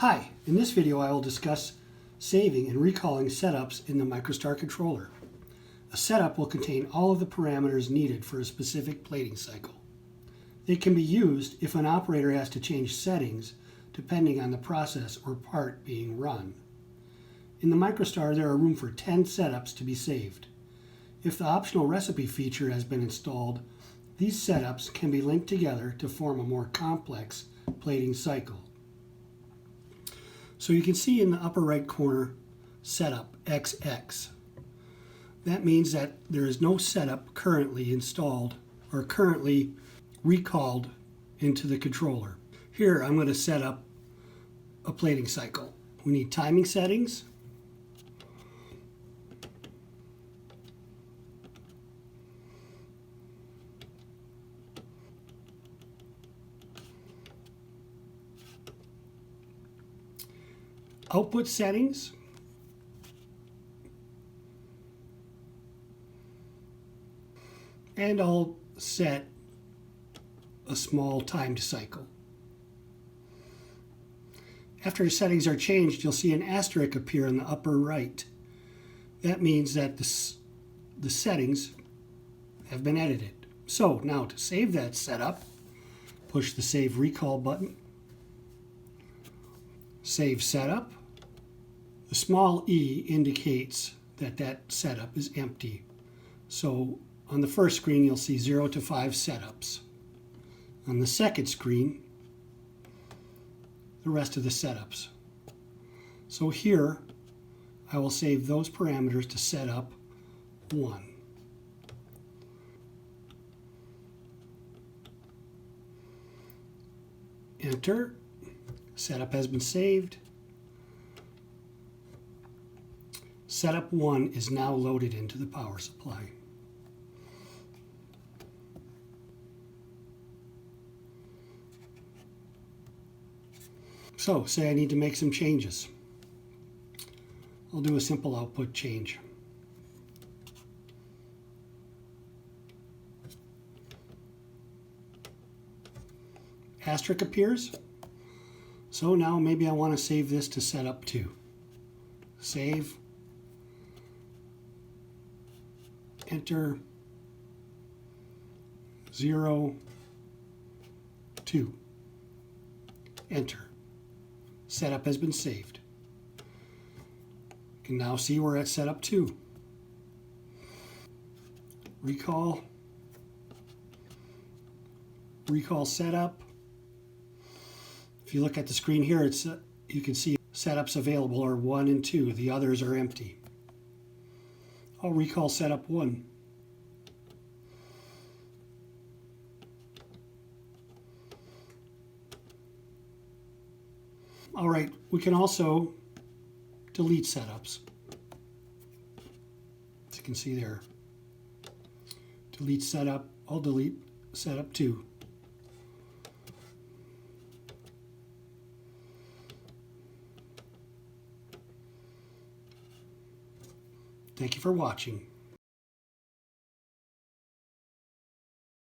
Hi, in this video I will discuss saving and recalling setups in the MicroStar controller. A setup will contain all of the parameters needed for a specific plating cycle. They can be used if an operator has to change settings depending on the process or part being run. In the MicroStar there are room for 10 setups to be saved. If the optional recipe feature has been installed, these setups can be linked together to form a more complex plating cycle. So you can see in the upper right corner, setup XX. That means that there is no setup currently installed or currently recalled into the controller. Here I'm going to set up a plating cycle. We need timing settings, output settings, and I'll set a small timed cycle. After the settings are changed, you'll see an asterisk appear in the upper right. That means that the settings have been edited. So now to save that setup, push the Save Recall button. Save Setup. The small e indicates that that setup is empty. So on the first screen you'll see 0 to 5 setups. On the second screen, the rest of the setups. So here I will save those parameters to setup 1. Enter. Setup has been saved. Setup 1 is now loaded into the power supply. So, say I need to make some changes. I'll do a simple output change. Asterisk appears. So now maybe I want to save this to setup 2. Save. Enter. 0, 2. Enter. Setup has been saved. You can now see we're at setup 2. Recall. Recall setup. If you look at the screen here, you can see setups available are 1 and 2. The others are empty. I'll recall setup 1. All right, we can also delete setups. As you can see there. Delete setup. I'll delete setup 2. Thank you for watching.